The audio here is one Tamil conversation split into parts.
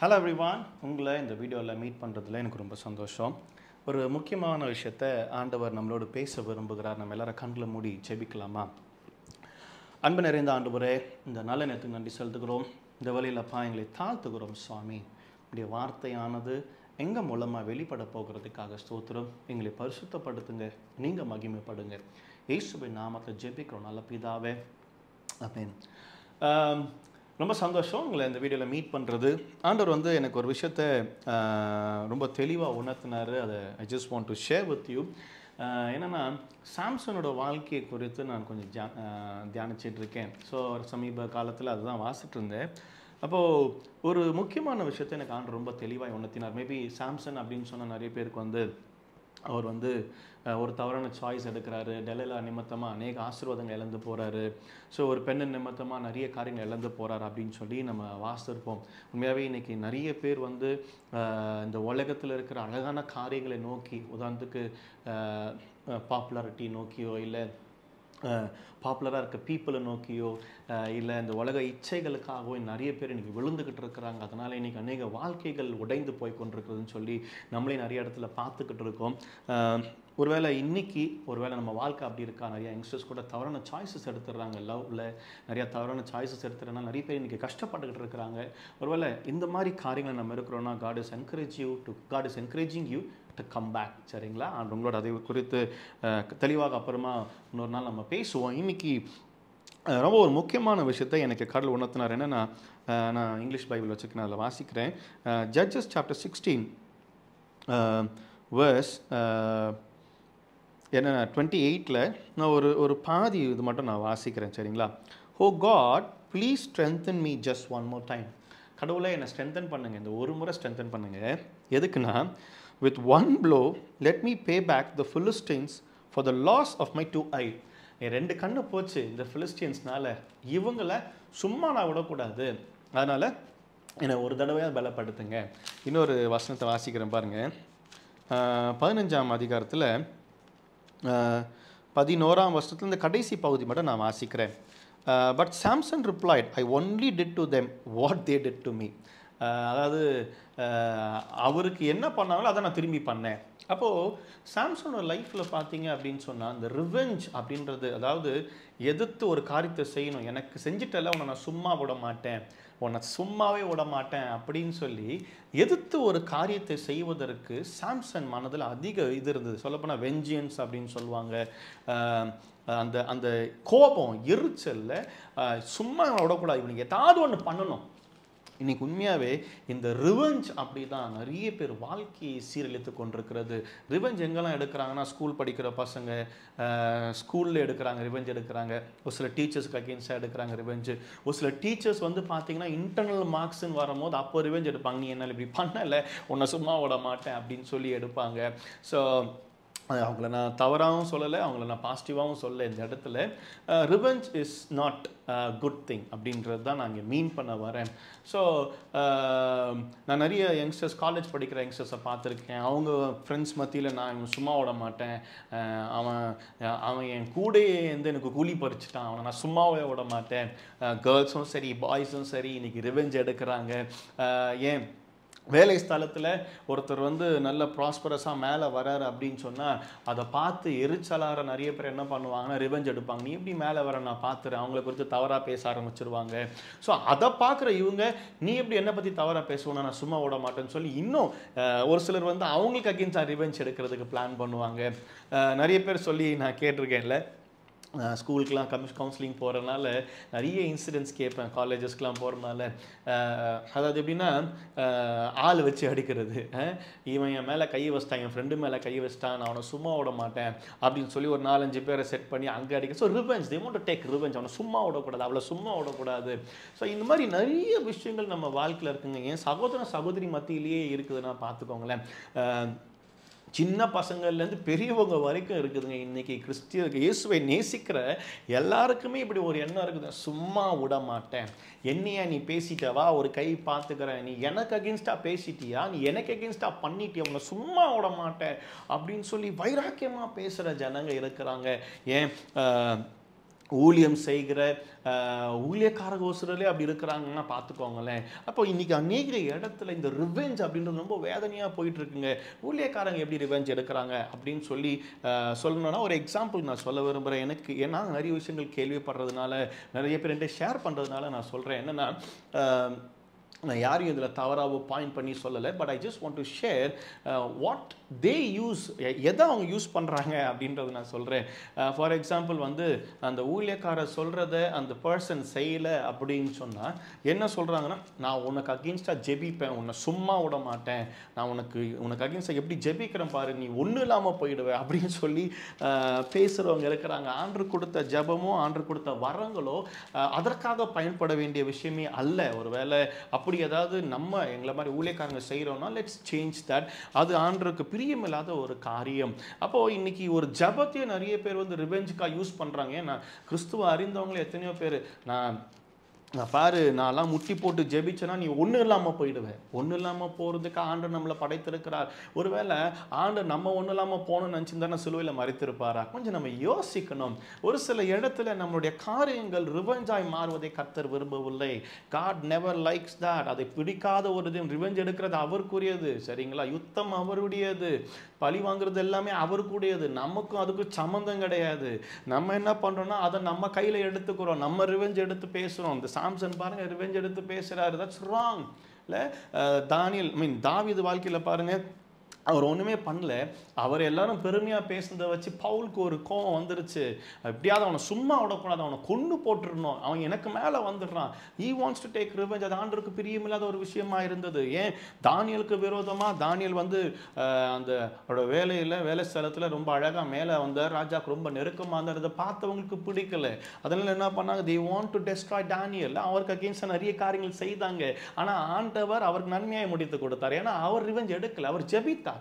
ஹலோ எவ்ரிவான், உங்களை இந்த வீடியோவில் மீட் பண்ணுறதுல எனக்கு ரொம்ப சந்தோஷம். ஒரு முக்கியமான விஷயத்தை ஆண்டவர் நம்மளோடு பேச விரும்புகிறார். நம்ம எல்லாரும் கண்ணில் மூடி ஜெபிக்கலாமா? அன்பு நிறைந்த ஆண்டவரே, இந்த நல்ல நேரத்துக்கு நன்றி செலுத்துகிறோம். இந்த வழியிலப்பா எங்களை தாழ்த்துகிறோம் சுவாமி. உடைய வார்த்தையானது எங்கள் மூலமாக வெளிப்பட போகிறதுக்காக ஸ்தோத்திரம். எங்களை பரிசுத்தப்படுத்துங்க, நீங்கள் மகிமைப்படுங்க. இயேசுவின் நாமத்தில் ஜெபிக்கிறோம் நல்ல பிதாவே, ஆமென். ரொம்ப சந்தோஷம் உங்களை இந்த வீடியோவில் மீட் பண்ணுறது. ஆண்டவர் எனக்கு ஒரு விஷயத்தை ரொம்ப தெளிவாக உணர்த்தினார். அதை I just want to share with you. என்னென்னா, சாம்சனோட வாழ்க்கையை குறித்து நான் கொஞ்சம் தியானிச்சிட்டு இருக்கேன். ஸோ சமீப காலத்தில் அதுதான் வாசிட்டு இருந்தேன். அப்போது ஒரு முக்கியமான விஷயத்தை எனக்கு ஆண்டவர் ரொம்ப தெளிவாக உணர்த்தினார். மேபி சாம்சன் அப்படின்னு சொன்ன நிறைய பேருக்கு அவர் ஒரு தவறான சாய்ஸ் எடுக்கிறாரு. டெலிலா நிமித்தமாக அநேக ஆசீர்வாதங்கள் இழந்து போகிறாரு. ஸோ ஒரு பெண்ணின் நிமித்தமாக நிறைய காரியங்கள் இழந்து போகிறார் அப்படின்னு சொல்லி நம்ம வாசித்திருப்போம். உண்மையாகவே இன்றைக்கி நிறைய பேர் இந்த உலகத்தில் இருக்கிற அழகான காரியங்களை நோக்கி, உதாரணத்துக்கு பாப்புலாரிட்டி நோக்கியோ, இல்லை பாப்புலராக இருக்க பீப்புளை நோக்கியோ, இல்லை இந்த உலக இச்சைகளுக்காகவோ நிறைய பேர் இன்றைக்கி விழுந்துக்கிட்டு இருக்கிறாங்க. அதனால் இன்றைக்கி அநேக வாழ்க்கைகள் உடைந்து போய் கொண்டிருக்குதுன்னு சொல்லி நம்மளே நிறைய இடத்துல பார்த்துக்கிட்டு இருக்கோம். ஒருவேளை நம்ம வாழ்க்கை அப்படி இருக்கா? நிறைய யங்ஸ்டர்ஸ் கூட தவறான சாய்ஸஸ் எடுத்துடுறாங்க. லவ்வில் நிறையா தவறான சாய்ஸஸ் எடுத்துறதுனால நிறைய பேர் இன்றைக்கி கஷ்டப்பட்டுக்கிட்டு இருக்கிறாங்க. ஒருவேளை இந்த மாதிரி காரியங்களை நம்ம இருக்கிறோன்னா, God is encouraging you to come back. சரிங்களா? உங்களோட அதை குறித்து தெளிவாக அப்புறமா இன்னொரு நாள் நம்ம பேசுவோம். இன்றைக்கி ரொம்ப ஒரு முக்கியமான விஷயத்தை எனக்கு கடவுள் உணர்த்தினார். என்னென்னா, நான் இங்கிலீஷ் பைபிள் வச்சுருக்கேன், அதில் வாசிக்கிறேன். ஜட்ஜஸ் சாப்டர் 16 verse 28 நான் ஒரு பாதி இது மட்டும் நான் வாசிக்கிறேன். சரிங்களா? Oh God, please strengthen me just one more time. கடவுளை என்னை ஸ்ட்ரென்தன் பண்ணுங்கள், இந்த ஒரு முறை ஸ்ட்ரென்தன் பண்ணுங்கள். எதுக்குன்னா, with one blow let me pay back the Philistines for the loss of my two eyes. என் 2 கண்ணு போச்சு இந்த ஃபிலிஸ்டியன்ஸ்னால, இவங்களை சும்மா நான் விடக்கூடாது, அதனால் என்னை ஒரு தடவையாக பலப்படுத்துங்க. இன்னொரு வசனத்தை வாசிக்கிறேன் பாருங்கள். 15ஆம் அதிகாரத்தில் 11ஆம் வசனத்தில் இந்த கடைசி பகுதி மட்டும் நான் வாசிக்கிறேன். But Samson replied, I only did to them what they did to me. அதாவது அவருக்கு என்ன பண்ணாங்களோ அதை நான் திரும்பி பண்ணேன். அப்போது சாம்சனோட லைஃப்பில் பார்த்தீங்க அப்படின்னு சொன்னால், இந்த ரிவெஞ்ச் அப்படின்றது, அதாவது எதிர்த்து ஒரு காரியத்தை செய்யணும், எனக்கு செஞ்சுட்டல உன்னை நான் சும்மா விட மாட்டேன், உன்னை சும்மாவே விட மாட்டேன் அப்படின்னு சொல்லி எதிர்த்து ஒரு காரியத்தை செய்வதற்கு சாம்சன் மனதில் அதிக இது இருந்தது. சொல்லப்போனால் வெஞ்சியன்ஸ் அப்படின்னு சொல்லுவாங்க. அந்த கோபம், எரிச்சலில் சும்மா விடக்கூடாது, இவனுக்கு ஏதாவது ஒன்று பண்ணணும். இன்றைக்கி உண்மையாகவே இந்த ரிவெஞ்ச் அப்படி தான் நிறைய பேர் வாழ்க்கையை சீரழித்து கொண்டிருக்கிறது. ரிவெஞ்ச் எங்கெல்லாம் எடுக்கிறாங்கன்னா, ஸ்கூல் படிக்கிற பசங்க ஸ்கூலில் எடுக்கிறாங்க, ரிவெஞ்ச் எடுக்கிறாங்க. ஒரு சில டீச்சர்ஸ்க்கு அகெயின்ஸ்டாக எடுக்கிறாங்க ரிவெஞ்சு. ஒரு சில டீச்சர்ஸ் பார்த்தீங்கன்னா இன்டர்னல் மார்க்ஸ்ன்னு வரும்போது அப்போ ரிவெஞ்ச் எடுப்பாங்க. நீ என்னால் இப்படி பண்ணலை, உன்னை சும்மா விட மாட்டேன் அப்படின்னு சொல்லி எடுப்பாங்க. ஸோ அவங்கள நான் தவறாகவும் சொல்லலை, அவங்கள நான் பாசிட்டிவாகவும் சொல்லலை. இந்த இடத்துல revenge is not good thing அப்படின்றது தான் நான் இங்கே மீன் பண்ண வரேன். ஸோ நான் நிறைய யங்ஸ்டர்ஸ், காலேஜ் படிக்கிற யங்ஸ்டர்ஸை பார்த்துருக்கேன். அவங்க ஃப்ரெண்ட்ஸ் மத்தியில் நான் இவன் சும்மா விட மாட்டேன், அவன் என் கூடையே எனக்கு கூலி பறிச்சிட்டான், அவனை நான் சும்மாவே விட மாட்டேன். கேர்ள்ஸும் சரி, பாய்ஸும் சரி இன்றைக்கி ரிவெஞ்ச் எடுக்கிறாங்க. ஏன் வேலை ஸ்தலத்தில் ஒருத்தர் நல்ல ப்ராஸ்பரஸாக மேலே வராரு அப்படின்னு சொன்னால், அதை பார்த்து எரிச்சலாகிற நிறைய பேர் என்ன பண்ணுவாங்கன்னா ரிவெஞ்ச் எடுப்பாங்க. நீ எப்படி மேலே வர, நான் பார்த்துறேன், அவங்கள குறித்து தவறாக பேச ஆரம்பிச்சிருவாங்க. ஸோ அதை பார்க்குற இவங்க, நீ எப்படி என்னை பற்றி தவறாக பேசுவோன்னா நான் சும்மா விட மாட்டேன்னு சொல்லி இன்னும் ஒரு சிலர் அவங்களுக்கு அகெயின்ஸ்டாக ரிவெஞ்ச் எடுக்கிறதுக்கு பிளான் பண்ணுவாங்க. நிறைய பேர் சொல்லி நான் கேட்டிருக்கேன்ல, ஸ்கூலுக்கெலாம் கவுன்சிலிங் போகிறதுனால நிறைய இன்சிடென்ட்ஸ் கேட்பேன். காலேஜஸ்க்கெலாம் போகிறதுனால அதாவது எப்படின்னா, ஆள் வச்சு அடிக்கிறது. இவன் என் மேலே கை வச்சிட்டான், என் ஃப்ரெண்டு மேலே கை வச்சிட்டான், நான் அவனை சும்மா விட மாட்டேன் அப்படின்னு சொல்லி ஒரு 4-5 பேரை செட் பண்ணி அங்கே அடிக்க. So revenge, they want to take revenge. அவனை சும்மா விடக்கூடாது, அவளை சும்மா விடக்கூடாது. ஸோ இந்த மாதிரி நிறைய விஷயங்கள் நம்ம வாழ்க்கையில் இருக்குங்க. என் சகோதரி மத்தியிலேயே இருக்குதுன்னா பார்த்துக்கோங்களேன். சின்ன பசங்கள்லேருந்து பெரியவங்க வரைக்கும் இருக்குதுங்க. இன்றைக்கி இயேசுவை நேசிக்கிற எல்லாருக்குமே இப்படி ஒரு எண்ணம் இருக்குது, சும்மா விட மாட்டேன். என்னையா நீ பேசிட்டவா, ஒரு கை பார்த்துக்கிறேன், நீ எனக்கு அகெயின்ஸ்டாக பேசிட்டியா, நீ எனக்கு அகெயின்ஸ்டாக பண்ணிட்டியா, உன்னை சும்மா விட மாட்டேன் அப்படின்னு சொல்லி வைராக்கியமாக பேசுகிற ஜனங்க இருக்கிறாங்க. ஏன் ஊழியம் செய்கிற ஊழியக்காரகோசரலே அப்படி இருக்கிறாங்கன்னா பார்த்துக்கோங்களேன். அப்போ இன்னைக்கு அநேக இடத்துல இந்த ரிவெஞ்ச் அப்படின்றது ரொம்ப வேதனையாக போயிட்டு இருக்குங்க. ஊழியக்காரங்க எப்படி ரிவெஞ்ச் எடுக்கிறாங்க அப்படின்னு சொல்லி சொல்லணும்னா ஒரு எக்ஸாம்பிள் நான் சொல்ல விரும்புகிறேன். எனக்கு ஏன்னா நிறைய விஷயங்கள் கேள்விப்படுறதுனால, நிறைய பேர் என்கிட்ட ஷேர் பண்ணுறதுனால நான் சொல்கிறேன். என்னென்னா, நான் யாரையும் இதில் தவறாக பாயிண்ட் பண்ணி சொல்லலை. But I just want to share what they use, எதை அவங்க யூஸ் பண்ணுறாங்க அப்படின்றத நான் சொல்கிறேன். ஃபார் எக்ஸாம்பிள் வந்து அந்த ஊழியக்காரர் சொல்கிறத அந்த பர்சன் செய்யலை அப்படின்னு சொன்னால் என்ன சொல்கிறாங்கன்னா, நான் உனக்கு அகெயின்ஸ்டாக ஜெபிப்பேன், உன்னை சும்மா விட மாட்டேன், நான் உனக்கு அகெயின்ஸ்டாக எப்படி ஜெபிக்கிறேன் பாரு, நீ ஒன்றும் இல்லாமல் போயிடுவேன் அப்படின்னு சொல்லி பேசுகிறவங்க இருக்கிறாங்க. ஆண்டவர் கொடுத்த ஜெபமோ ஆண்டவர் கொடுத்த வரங்களோ அதற்காக பயன்பட வேண்டிய விஷயமே அல்ல. ஒருவேளை அப்படி ஏதாவது நம்ம எங்களை மாதிரி ஊழியக்காரங்க செய்கிறோம்னா லெட்ஸ் சேஞ்ச் தட். அது ஆண்டவருக்கு பிரியமில்லாத ஒரு காரியம். அப்போது இன்னைக்கு ஒரு ஜபத்தையே நிறைய பேர் வந்து ரிவெஞ்சுக்காக யூஸ் பண்ணுறாங்க. ஏன்னா கிறிஸ்துவ அறிந்தவங்களே எத்தனையோ பேர், நான் பாரு நான்லாம் முட்டி போட்டு ஜெபிச்சேன்னா நீ ஒன்றும் இல்லாமல் போயிடுவேன். ஒன்றும் இல்லாமல் போகிறதுக்கு ஆண்டவர் நம்மளை படைத்திருக்கிறார். ஒருவேளை ஆண்டவர் நம்ம ஒன்றும் இல்லாமல் போகணும்னு நினச்சிருந்தானே சிலுவையில் மறைத்திருப்பாரா? கொஞ்சம் நம்ம யோசிக்கணும். ஒரு சில இடத்துல நம்மளுடைய காரியங்கள் ரிவெஞ்சாய் மாறுவதை கர்த்தர் விரும்பவில்லை. God never likes that. அதை பிடிக்காத ஒரு இது. ரிவெஞ்ச் எடுக்கிறது அவருக்குரியது, சரிங்களா? யுத்தம் அவருடையது, பழி வாங்குறது எல்லாமே அவருக்குடையது. நமக்கும் அதுக்கும் சம்மந்தம் கிடையாது. நம்ம என்ன பண்ணுறோம்னா அதை நம்ம கையில் எடுத்துக்கிறோம், நம்ம ரிவெஞ்ச் எடுத்து பேசுகிறோம். இந்த சாம்சன் பாருங்க ரிவெஞ்ச் எடுத்து பேசுறாரு. That's wrong. இல்லை தானியேல் தாவீது வாழ்க்கையில் பாருங்க, அவர் ஒன்றுமே பண்ணல. அவர் எல்லாரும் பெருமையாக பேசுனதை வச்சு பவுலுக்கு ஒரு கோவம் வந்துருச்சு. எப்படியாவது அவனை சும்மா விடக்கூடாது, அவனை கொண்டு போட்டுருணும், அவன் எனக்கு மேலே வந்துடுறான். ஈ வாண்ட்ஸ் டு டேக் ரிவெஞ்ச். அது ஆண்டவருக்கு பிரியமில்லாத ஒரு விஷயமா இருந்தது. ஏன் தானியலுக்கு விரோதமாக தானியல் வந்து அந்த அவரோட வேலை ஸ்தலத்தில் ரொம்ப அழகாக மேலே வந்தார், ராஜாவுக்கு ரொம்ப நெருக்கமாக இருந்தார். அதை பார்த்தவங்களுக்கு பிடிக்கல. அதனால என்ன பண்ணாங்க, they want to destroy Daniel. அவருக்கு அகெயின்ஸ்டாக நிறைய காரியங்கள் செய்தாங்க. ஆனால் ஆண்டவர் அவருக்கு நன்மையாய் முடித்து கொடுத்தார். ஏன்னா அவர் ரிவெஞ்ச் எடுக்கல, அவர் ஜெபித்தார்.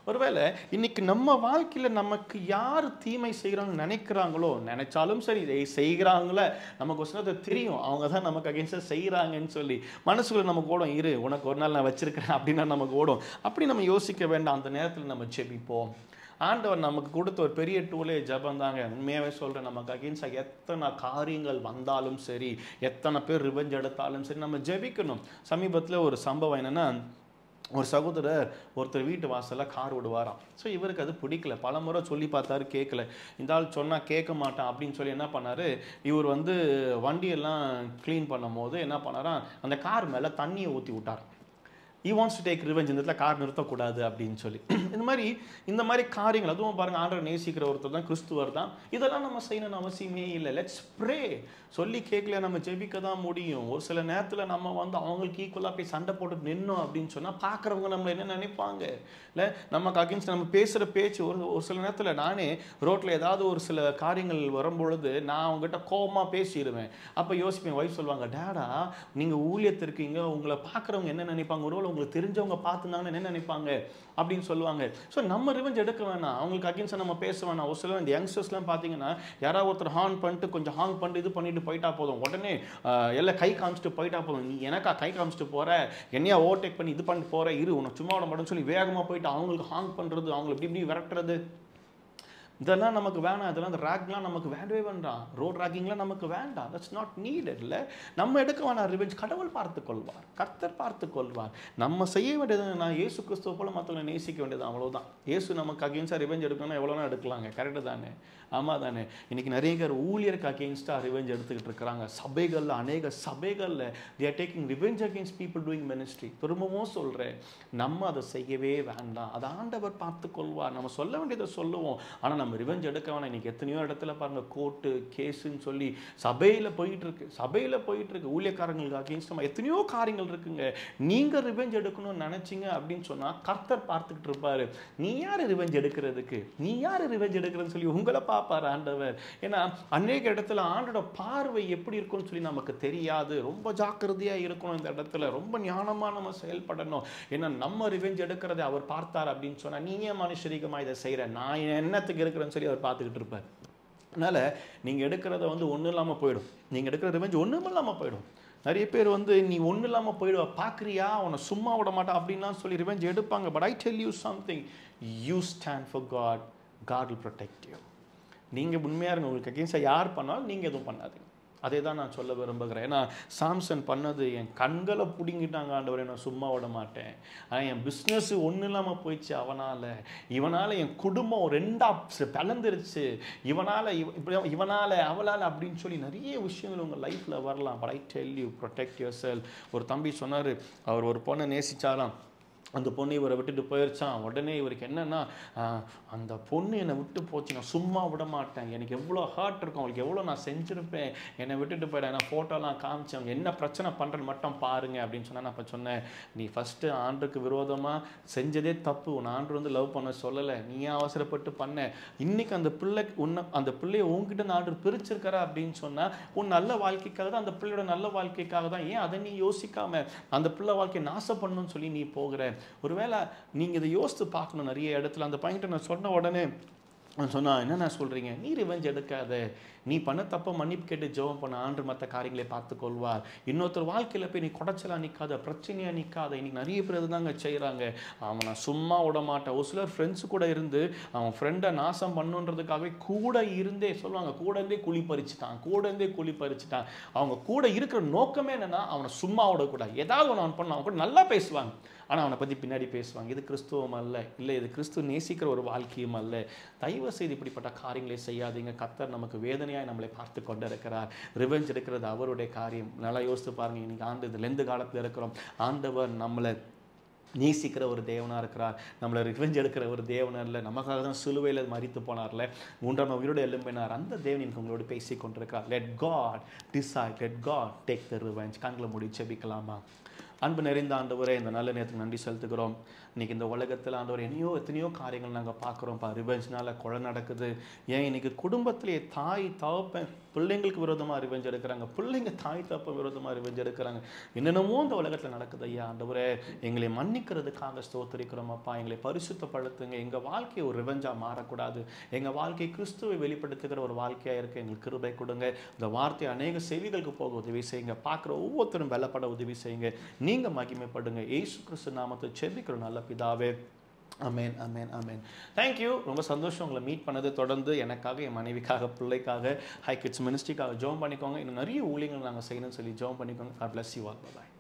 ஒருவேளை இன்னைக்கு நம்ம வாழ்க்கையில் நமக்கு யார் தீமை செய்கிறாங்கன்னு நினைக்கிறாங்களோ, நினைச்சாலும் சரி இதை செய்கிறாங்களே, நமக்கு ஒரு சிலது தெரியும் அவங்க தான் நமக்கு அகெயின்ஸ்டாக செய்கிறாங்கன்னு சொல்லி மனசுக்குள்ள நமக்கு ஓடும், இரு உனக்கு ஒரு நாள் நான் வச்சிருக்கிறேன் அப்படின்னா நமக்கு ஓடும். அப்படி நம்ம யோசிக்க வேண்டாம். அந்த நேரத்தில் நம்ம ஜெபிப்போம். ஆண்டவர் நமக்கு கொடுத்த ஒரு பெரிய டூலே ஜெபம் தாங்க. உண்மையாகவே சொல்கிறேன், நமக்கு அகெயின்ஸ்டாக எத்தனை காரியங்கள் வந்தாலும் சரி, எத்தனை பேர் ரிவெஞ்ச் எடுத்தாலும் சரி, நம்ம ஜெபிக்கணும். சமீபத்தில் ஒரு சம்பவம் என்னென்னா, ஒரு சகோதரர் ஒருத்தர் வீட்டு வாசலில் கார் விடுவாராம். ஸோ இவருக்கு அது பிடிக்கல. பல முறை சொல்லி பார்த்தாரு, கேட்கல. இந்த ஆள் சொன்னால் கேட்க மாட்டான் அப்படின்னு சொல்லி என்ன பண்ணார், இவர் வந்து வண்டியெல்லாம் க்ளீன் பண்ணும் போது என்ன பண்ணாராம், அந்த கார் மேலே தண்ணியை ஊற்றி விட்டார். he wants to take revenge. இந்த இடத்துல கார் நிறுத்தக்கூடாது அப்படின்னு சொல்லி இந்த மாதிரி காரியங்கள். அதுவும் பாருங்கள், ஆண்டவர் நேசிக்கிற ஒருத்தர் தான், கிறிஸ்துவர் தான். இதெல்லாம் நம்ம செய்யணும்னு அவசியமே இல்லை. Let's pray. சொல்லி கேட்கல நம்ம ஜெபிக்க தான் முடியும். ஒரு சில நேரத்தில் நம்ம வந்து அவங்களுக்கு ஈக்குவலாக போய் சண்டை போட்டு நின்னோம் அப்படின்னு சொன்னால் பார்க்குறவங்க நம்மளை என்ன நினைப்பாங்க? இல்லை நமக்கு அகெயின்ஸ்ட் நம்ம பேசுகிற பேச்சு ஒரு சில நேரத்தில் நானே ரோட்டில் ஏதாவது ஒரு சில காரியங்கள் வரும்பொழுது நான் அவங்ககிட்ட கோபமாக பேசிடுவேன். அப்போ யோசிப்பேன், ஒய்ஃப் சொல்லுவாங்க, டேடா நீங்கள் ஊழியத்திற்கீங்க, உங்களை பார்க்குறவங்க என்ன நினைப்பாங்க, ஒருவேளை உங்களுக்கு தெரிஞ்சவங்க பார்த்துருந்தாங்கன்னு என்ன நினைப்பாங்க அப்படின்னு சொல்லுவாங்க. ஸோ நம்ம ரிவெஞ்ச் எடுக்க வேணாம், அவங்களுக்கு அகெயின்ஸ்டாக நம்ம பேச வேணாம். ஒரு சில இந்த யங்ஸ்டர்ஸ்லாம் பார்த்தீங்கன்னா, யாராவது ஒருத்தர் ஹார்ன் பண்ணிட்டு கொஞ்சம் ஹாங் பண்ணிட்டு இது பண்ணிட்டு போயிட்டா போதும், உடனே எல்லாம் கை காமிச்சிட்டு போயிட்டா போதும், நீ எனக்கா கை காமிச்சிட்டு போகிற, என்னையா ஓவர்டேக் பண்ணி இது பண்ணிட்டு போகிற, இரு உனக்கு சும்மா விட மாட்டேன்னு சொல்லி வேகமாக போயிட்டு அவங்களுக்கு ஹாங் பண்ணுறது, அவங்களை இப்படி விரட்டுறது, இதெல்லாம் நமக்கு வேணாம். இதெல்லாம் அந்த ரேக்லாம் நமக்கு வேண்டவே வேண்டாம். ரோட் ரேக்கிங்லாம் நமக்கு வேண்டாம். That's not needed. இல்லை நம்ம எடுக்க வேணாம் ரிவெஞ்ச். கடவுள் பார்த்து கொள்வார், கர்த்தர் பார்த்து கொள்வார். நம்ம செய்ய வேண்டியது நான் இயேசு கிறிஸ்துவ போல மற்றவங்களை நேசிக்க வேண்டியது, அவ்வளோதான். இயேசு நமக்கு அகெயின்ஸ்டாக ரிவெஞ்ச் எடுக்கணும்னா எவ்வளோனா எடுக்கலாங்க, கரெக்டு தானே? ஆமாம் தானே? இன்றைக்கி நிறைய பேர் ஊழியருக்கு அகெயின்ஸ்டாக ரிவெஞ்ச் எடுத்துக்கிட்டு இருக்கிறாங்க. சபைகளில், அநேக சபைகளில் they are taking revenge against people doing ministry. திரும்பவும் சொல்கிறேன், நம்ம அதை செய்யவே வேண்டாம். அதை ஆண்டவர் பார்த்து கொள்வார். நம்ம சொல்ல வேண்டியதை சொல்லுவோம், ஆனால் நம்ம ரிவெஞ்ச் எடுக்க வேணாம். இன்றைக்கி எத்தனையோ இடத்துல பாருங்கள், கோர்ட்டு கேஸுன்னு சொல்லி சபையில் போயிட்டுருக்கு. ஊழியக்காரங்களுக்கு அகெயின்ஸ்டாக எத்தனையோ காரியங்கள் இருக்குங்க. நீங்கள் ரிவெஞ்ச் எடுக்கணும்னு நினச்சிங்க அப்படின்னு சொன்னால் கர்த்தர் பார்த்துக்கிட்டு இருப்பார். நீ யார் ரிவெஞ்ச் எடுக்கிறதுக்கு, நீ யார் ரிவெஞ்ச் எடுக்கிறதுன்னு சொல்லி உங்களை பார்ப்பார் ஆண்டவர். ஏன்னா அநேக இடத்துல ஆண்டோட பார்வை எப்படி இருக்கும்னு சொல்லி நமக்கு தெரியாது. ரொம்ப ஜாக்கிரதையாக இருக்கணும் இந்த இடத்துல, ரொம்ப ஞானமாக நம்ம செயல்படணும். ஏன்னா நம்ம ரிவெஞ்ச் எடுக்கிறத அவர் பார்த்தார் அப்படின்னு சொன்னால், நீ ஏன் மனுஷரிகமாக இதை செய்கிற, நான் என்னத்துக்கு இருக்கிறேன்னு சொல்லி அவர் பார்த்துக்கிட்டு இருப்பார். அதனால் நீங்கள் எடுக்கிறத வந்து ஒன்றும் இல்லாமல் போயிடும். நீங்கள் எடுக்கிற ரிவெஞ்ச் ஒன்றும் இல்லாமல் போயிடும். நிறைய பேர் வந்து நீ ஒன்றும் இல்லாமல் போயிடுவா, பார்க்குறியா, உன்னை சும்மா விட மாட்டா அப்படின்லாம் சொல்லி ரிவெஞ்ச் எடுப்பாங்க. But I tell you something, you stand for God, God will protect you. நீங்கள் உண்மையாக இருங்க. உங்களுக்கு அகேன்ஸ்டாக யார் பண்ணாலும் நீங்கள் எதுவும் பண்ணாதீங்க. அதே தான் நான் சொல்ல விரும்புகிறேன். ஏன்னா சாம்சன் பண்ணது என் கண்களை பிடுங்கிட்டாங்க ஆண்டவரே, நான் சும்மா விட மாட்டேன். ஆனால் என் பிஸ்னஸ் ஒன்றும் இல்லாமல் போயிடுச்சு இவனால் என் குடும்பம் ரெண்டாக பிளந்துருச்சு, இவனால் அவளால் அப்படின்னு சொல்லி நிறைய விஷயங்கள் உங்கள் லைஃப்பில் வரலாம். But I tell you, protect your self. ஒரு தம்பி சொன்னார், அவர் ஒரு பொண்ணை நேசிச்சாராம். அந்த பொண்ணு இவரை விட்டுட்டு போயிடுச்சான். உடனே இவருக்கு என்னன்னா, அந்த பொண்ணு என்னை விட்டு போச்சு, நான் சும்மா விட மாட்டேன், எனக்கு எவ்வளோ ஹர்ட் இருக்கும், அவங்களுக்கு எவ்வளோ நான் செஞ்சுருப்பேன், என்னை விட்டுட்டு போயிட்டேன், நான் ஃபோட்டோலாம் காமிச்சேன், அவங்க என்ன பிரச்சனை பண்ணுறேன்னு மட்டும் பாருங்க அப்படின்னு சொன்னால், நான் இப்போ சொன்னேன், நீ ஃபஸ்ட்டு ஆண்டுக்கு விரோதமாக செஞ்சதே தப்பு. உன் ஆண்டு வந்து லவ் பண்ண சொல்லலை, நீயே அவசரப்பட்டு பண்ண. இன்றைக்கி அந்த பிள்ளையை உங்ககிட்ட அந்த ஆண்டு பிரிச்சிருக்கிறா அப்படின்னு சொன்னால், உன் நல்ல வாழ்க்கைக்காக தான், அந்த பிள்ளையோட நல்ல வாழ்க்கைக்காக தான். ஏன் அதை நீ யோசிக்காம அந்த பிள்ளை வாழ்க்கையை நாசம் பண்ணணும்னு சொல்லி நீ போகிற? ஒருவேளை நீங்கள் இதை யோசித்து பார்க்கணும். நிறைய இடத்துல அந்த பையன்கிட்ட நான் சொன்ன உடனே சொன்னா, என்னென்ன சொல்கிறீங்க, நீ ரிவெஞ்ச் எடுக்காத, நீ பண்ண தப்ப மன்னிப்பு கேட்டு ஜெபம் பண்ண, ஆண்டு மற்ற காரியங்களை பார்த்து கொள்வார். இன்னொருத்தர் வாழ்க்கையில் போய் நீ குடைச்சலாக நிற்காத, பிரச்சனையாக நிற்காத. இன்னைக்கு நிறைய பேர் தாங்க செய்கிறாங்க. அவனை சும்மா விட மாட்டான். ஒரு சிலர் ஃப்ரெண்ட்ஸு கூட இருந்து அவன் ஃப்ரெண்டை நாசம் பண்ணுன்றதுக்காகவே கூட இருந்தே சொல்லுவாங்க, கூட இருந்தே குழி பறிச்சுட்டான். அவங்க கூட இருக்கிற நோக்கமே என்னென்னா, அவனை சும்மா விடக்கூடாது, ஏதாவது ஒன்று அவன் பண்ண, அவன் கூட நல்லா பேசுவாங்க, ஆனால் அவனை பற்றி பின்னாடி பேசுவாங்க. இது கிறிஸ்துவம் அல்ல, இல்லை இது கிறிஸ்துவ நேசிக்கிற ஒரு வாழ்க்கையும் அல்ல. தயவு செய்து இப்படிப்பட்ட காரியங்களை செய்யாதீங்க. கர்த்தர் நமக்கு வேதனையாக நம்மளை பார்த்து கொண்டு இருக்கிறார். ரிவெஞ்ச் எடுக்கிறது அவருடைய காரியம். நல்லா யோசித்து பாருங்கள். இன்றைக்கி ஆண்டு இது லெந்து காலத்தில் இருக்கிறோம். ஆண்டவர் நம்மளை நேசிக்கிற ஒரு தேவனாக இருக்கிறார். நம்மளை ரிவெஞ்ச் எடுக்கிற ஒரு தேவனாக இல்லை. நமக்காக தான் சிலுவையில் மரித்து போனார்ல, 3ஆம் உயிரோடு எழும்பினார். அந்த தேவன் எனக்கு உங்களோடு பேசி கொண்டிருக்கிறார். Let God decide, let God take the revenge. கண்களை மூடி ஜெபிக்கலாமா? அன்பு நிறைந்த ஆண்டவரே, இந்த நல்ல நேரத்துக்கு நன்றி செலுத்துகிறோம். இன்றைக்கி இந்த உலகத்தில் ஆண்டவர் எத்தனையோ காரியங்கள் நாங்கள் பார்க்குறோம்ப்பா. ரிவெஞ்ச்னால கொலை நடக்குது. ஏன் இன்றைக்கி குடும்பத்திலேயே தாய் தகப்பன் பிள்ளைங்களுக்கு விரோதமாக ரிவெஞ்ச் எடுக்கிறாங்க, பிள்ளைங்க தாய் தகப்பன் விரோதமாக ரிவெஞ்ச் எடுக்கிறாங்க. என்னென்னமோ இந்த உலகத்தில் நடக்குது ஐயா. ஆண்டவரே, எங்களை மன்னிக்கிறதுக்காக ஸ்தோத்திரிக்கிறோம் அப்பா. எங்களை பரிசுத்தப்படுத்துங்க. எங்கள் வாழ்க்கையை ஒரு ரிவெஞ்சாக மாறக்கூடாது. எங்கள் வாழ்க்கை கிறிஸ்துவை வெளிப்படுத்துகிற ஒரு வாழ்க்கையாக இருக்க எங்களுக்கு கிருபை கொடுங்க. இந்த வார்த்தை அநேக செவிகளுக்கு போக உதவி செய்யுங்க. பார்க்குற ஒவ்வொருத்தரும் பலப்பட உதவி செய்யுங்க. நீங்கள் மகிமைப்படுங்க. இயேசு கிறிஸ்து நாமத்தை செபிக்கிறோம் நல்ல பிதாவே. அமேன், அமேன், அமேன். தேங்க்யூ. ரொம்ப சந்தோஷம் உங்களை மீட் பண்ணது. தொடர்ந்து எனக்காக, என் மனைவிக்காக, பிள்ளைக்காக, ஹை கிட்ஸ் மினிஸ்ட்ரிக்காக ஜெபம் பண்ணிக்கோங்க. இன்னும் நிறைய ஊழியங்கள் நாங்கள் செய்யணும்னு சொல்லி ஜெபம் பண்ணிக்கோங்க. God bless you all. Bye.